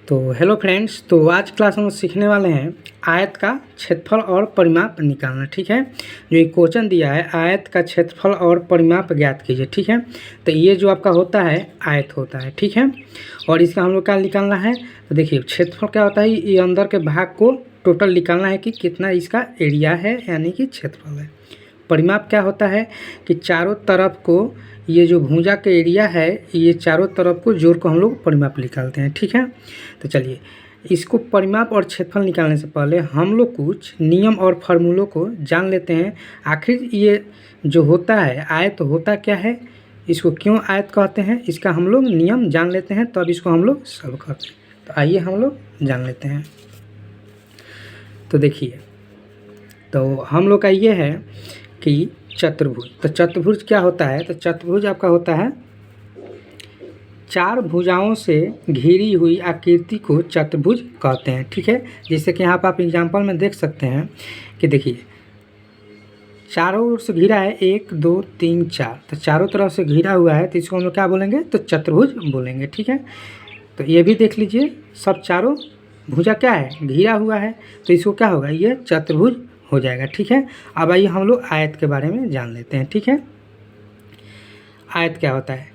तो hello friends, तो आज क्लास हम सीखने वाले हैं आयत का क्षेत्रफल और परिमाप निकालना। ठीक है, जो ये क्वेश्चन दिया है आयत का क्षेत्रफल और परिमाप ज्ञात कीजिए। ठीक है, तो ये जो आपका होता है आयत होता है। ठीक है, और इसका हम लोग क्या निकालना है, तो देखिए क्षेत्रफल क्या होता है, ये अंदर के भाग को टोटल निकालना है कि कितना इसका एरिया है, यानी कि क्षेत्रफल है। परिमाप क्या होता है कि चारों तरफ को ये जो भुजा का एरिया है, ये चारों तरफ को जोड़ को हम लोग परिमाप निकालते हैं। ठीक है, तो चलिए इसको परिमाप और क्षेत्रफल निकालने से पहले हम लोग कुछ नियम और फार्मूलों को जान लेते हैं। आखिर ये जो होता है आयत होता क्या है, इसको क्यों आयत कहते हैं, इसका हम लोग नियम जान लेते हैं, तब इसको हम लोग सॉल्व करते हैं। तो आइए हम लोग जान लेते हैं। तो देखिए, तो हम लोग का ये है कि चतुर्भुज। तो चतुर्भुज क्या होता है, तो चतुर्भुज आपका होता है चार भुजाओं से घिरी हुई आकृति को चतुर्भुज कहते हैं। ठीक है, जैसे कि यहाँ पर आप एग्जाम्पल में देख सकते हैं कि देखिए चारों ओर से घिरा है, 1 2 3 4, तो चारों तरफ से घिरा हुआ है, तो इसको हम लोग क्या बोलेंगे, तो चतुर्भुज बोलेंगे। ठीक है, तो ये भी देख लीजिए, सब चारों भुजा क्या है, घिरा हुआ है, तो इसको क्या होगा, ये चतुर्भुज हो जाएगा। ठीक है, अब आइए हम लोग आयत के बारे में जान लेते हैं। ठीक है, आयत क्या होता है,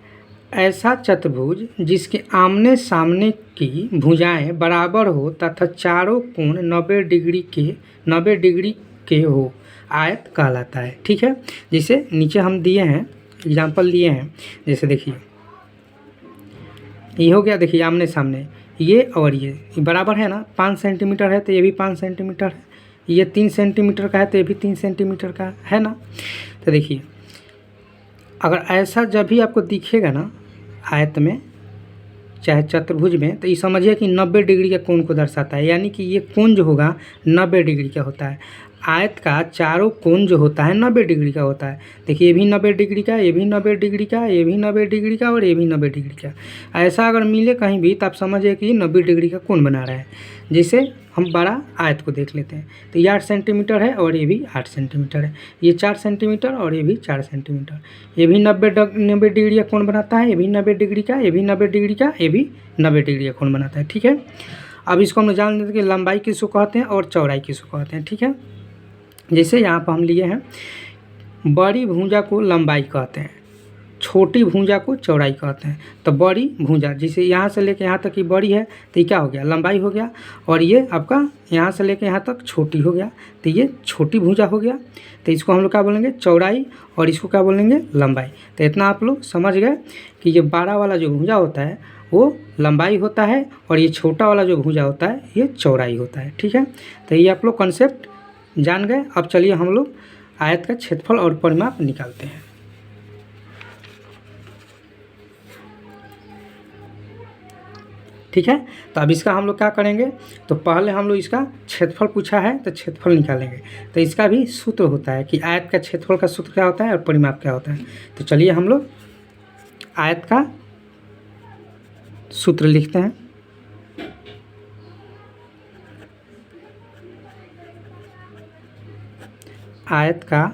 ऐसा चतुर्भुज जिसके आमने सामने की भुजाएं बराबर हो तथा चारों कोण 90 डिग्री के हो, आयत कहलाता है। ठीक है, जिसे नीचे हम दिए हैं, एग्जाम्पल लिए हैं, जैसे देखिए ये हो गया, देखिए आमने सामने ये और ये बराबर है ना, 5 सेंटीमीटर है तो ये भी 5 सेंटीमीटर है, ये 3 सेंटीमीटर का है तो ये भी 3 सेंटीमीटर का है ना। तो देखिए अगर ऐसा जब भी आपको दिखेगा ना आयत में चाहे चतुर्भुज में, तो ये समझिए कि 90 डिग्री के कोण को दर्शाता है, यानी कि ये कोण जो होगा 90 डिग्री का होता है। आयत का चारों कोण जो होता है 90 डिग्री का होता है। देखिए ये भी 90 डिग्री का, ये भी 90 डिग्री का, ये भी 90 डिग्री का और ये भी 90 डिग्री का। ऐसा अगर मिले कहीं भी तो आप समझिए कि 90 डिग्री का कोण बना रहा है। जैसे हम बड़ा आयत को देख लेते हैं, तो ये 8 सेंटीमीटर है और ये भी 8 सेंटीमीटर है, ये 4 सेंटीमीटर और ये भी 4 सेंटीमीटर, ये भी 90 डिग्री का कोण बनाता है, ये भी 90 डिग्री का, ये भी 90 डिग्री का, ये भी 90 डिग्री का कोण बनाता है। ठीक है, अब इसको हम जान लेते हैं कि लंबाई किसको कहते हैं और चौड़ाई किसको कहते हैं। ठीक है, जैसे यहाँ पर हम लिए हैं, बड़ी भुजा को लंबाई कहते हैं, छोटी भुजा को चौड़ाई कहते हैं। तो बड़ी भुजा जिसे यहाँ से लेके यहाँ तक की बड़ी है, तो ये क्या हो गया, लंबाई हो गया, और ये आपका यहाँ से लेके यहाँ तक छोटी हो गया, तो ये छोटी भुजा हो गया। तो इसको हम लोग क्या बोलेंगे, चौड़ाई, और इसको क्या बोलेंगे, लंबाई। तो इतना आप लोग समझ गए कि ये बड़ा वाला जो भुजा होता है वो लंबाई होता है, और ये छोटा वाला जो भुजा होता है ये चौड़ाई होता है। ठीक है, तो ये आप लोग कॉन्सेप्ट जान गए। अब चलिए हम लोग आयत का क्षेत्रफल और परिमाप निकालते हैं। ठीक है, तो अब इसका हम लोग क्या करेंगे, तो पहले हम लोग इसका क्षेत्रफल पूछा है तो क्षेत्रफल निकालेंगे। तो इसका भी सूत्र होता है कि आयत का क्षेत्रफल का सूत्र क्या होता है और परिमाप क्या होता है। तो चलिए हम लोग आयत का सूत्र लिखते हैं। आयत का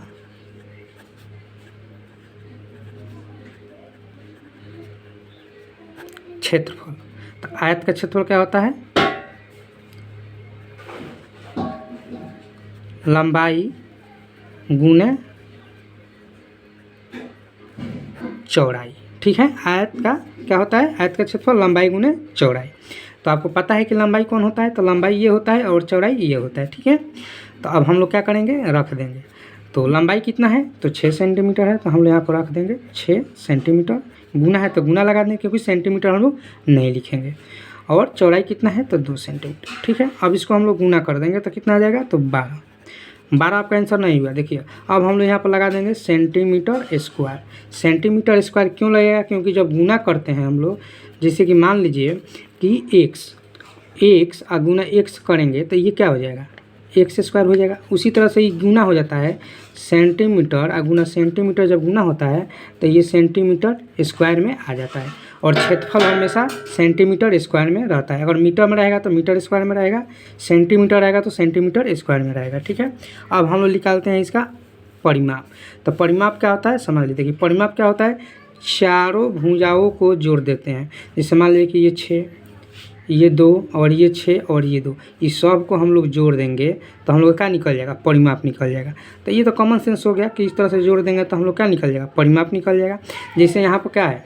क्षेत्रफल, तो आयत का क्षेत्रफल क्या होता है, लंबाई गुने चौड़ाई। ठीक है, आयत का क्या होता है, आयत का क्षेत्रफल लंबाई गुने चौड़ाई। तो आपको पता है कि लंबाई कौन होता है, तो लंबाई ये होता है और चौड़ाई ये होता है। ठीक है, तो अब हम लोग क्या करेंगे, रख देंगे। तो लंबाई कितना है, तो 6 सेंटीमीटर है, तो हम लोग यहाँ पर रख देंगे 6 सेंटीमीटर। गुना है तो गुना लगा देंगे, क्योंकि सेंटीमीटर हम लोग नहीं लिखेंगे। और चौड़ाई कितना है, तो 2 सेंटीमीटर। ठीक है, अब इसको हम लोग गुना कर देंगे तो कितना आ जाएगा, तो 12 आपका आंसर नहीं हुआ। देखिए अब हम लोग यहाँ पर लगा देंगे सेंटीमीटर स्क्वायर। सेंटीमीटर स्क्वायर क्यों लगेगा, क्योंकि जब गुना करते हैं हम लोग, जैसे कि मान लीजिए कि x गुना x करेंगे तो ये क्या हो जाएगा, x स्क्वायर हो जाएगा। उसी तरह से ये गुना हो जाता है, सेंटीमीटर गुना सेंटीमीटर जब गुना होता है तो ये सेंटीमीटर स्क्वायर में आ जाता है, और क्षेत्रफल हमेशा सेंटीमीटर स्क्वायर में रहता है। अगर मीटर में रहेगा तो मीटर स्क्वायर में रहेगा, सेंटीमीटर रहेगा तो सेंटीमीटर स्क्वायर में रहेगा। ठीक है, अब हम लोग निकालते हैं इसका परिमाप। तो परिमाप क्या होता है, समझ लीजिए कि परिमाप क्या होता है, चारों भुजाओं को जोड़ देते हैं। जैसे मान लीजिए कि ये 6, ये 2 और ये 6 और ये 2, इस सब को हम लोग जोड़ देंगे तो हम लोग क्या निकल जाएगा, परिमाप निकल जाएगा। तो ये तो कॉमन सेंस हो गया कि इस तरह से जोड़ देंगे तो हम लोग क्या निकल जाएगा, परिमाप निकल जाएगा। जैसे यहाँ पर क्या है,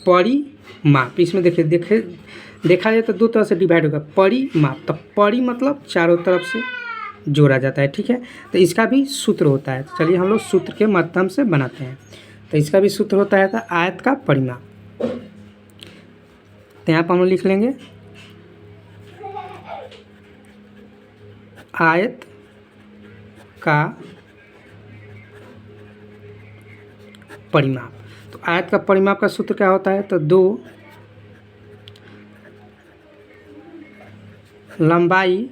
परिमाप, इसमें देखा जाए तो 2 तरह से डिवाइड होगा, परिमाप। तो परि मतलब चारों तरफ से जोड़ा जाता है, ठीक है। तो इसका भी सूत्र होता है, तो चलिए हम लोग सूत्र के माध्यम से बनाते हैं। तो इसका भी सूत्र होता है तो आयत का परिमाप। तो यहाँ पर हम लोग लिख लेंगे आयत का परिमाप। तो आयत का परिमाप का सूत्र क्या होता है, तो 2 लंबाई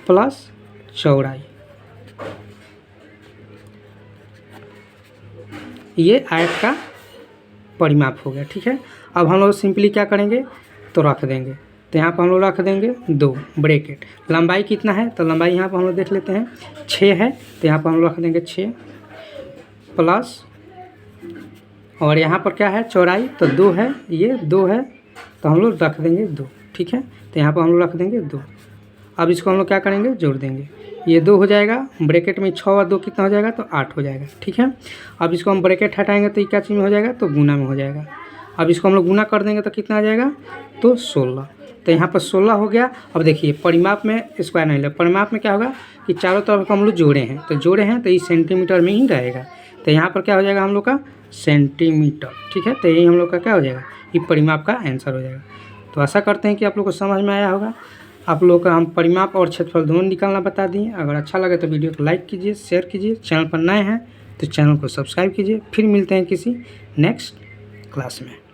प्लस चौड़ाई, ये आयत का परिमाप हो गया, ठीक है। अब हम लोग सिंपली क्या करेंगे, तो रख देंगे। तो यहाँ पर हम लोग रख देंगे 2 ब्रैकेट। लंबाई कितना है, तो लंबाई यहाँ पर हम लोग देख लेते हैं 6 है, तो यहाँ पर हम लोग रख देंगे 6 प्लस, और यहाँ पर क्या है चौड़ाई, तो 2 है, ये 2 है, तो हम लोग रख देंगे 2, ठीक है। तो यहाँ पर हम लोग रख देंगे 2। अब इसको हम लोग क्या करेंगे, जोड़ देंगे, ये 2 हो जाएगा, ब्रैकेट में 6 और 2 कितना हो जाएगा, तो 8 हो जाएगा, ठीक है। अब इसको हम ब्रैकेट हटाएंगे तो ये क्या चीज़ में हो जाएगा, तो गुना में हो जाएगा। अब इसको हम लोग गुना कर देंगे तो कितना आ जाएगा, तो 16। तो यहाँ पर 16 हो गया। अब देखिए परिमाप में स्क्वायर नहीं ले, परिमाप में क्या होगा कि चारों तरफ को हम लोग जोड़े हैं, तो जोड़े हैं तो ये सेंटीमीटर में ही रहेगा। तो यहाँ पर क्या हो जाएगा हम लोग का सेंटीमीटर, ठीक है। तो यही हम लोग का क्या हो जाएगा, ये परिमाप का आंसर हो जाएगा। तो आशा करते हैं कि आप लोग को समझ में आया होगा। आप लोग का हम परिमाप और क्षेत्रफल दोनों निकालना बता दिए। अगर अच्छा लगे तो वीडियो को लाइक कीजिए, शेयर कीजिए। चैनल पर नए हैं तो चैनल को सब्सक्राइब कीजिए। फिर मिलते हैं किसी नेक्स्ट क्लास में।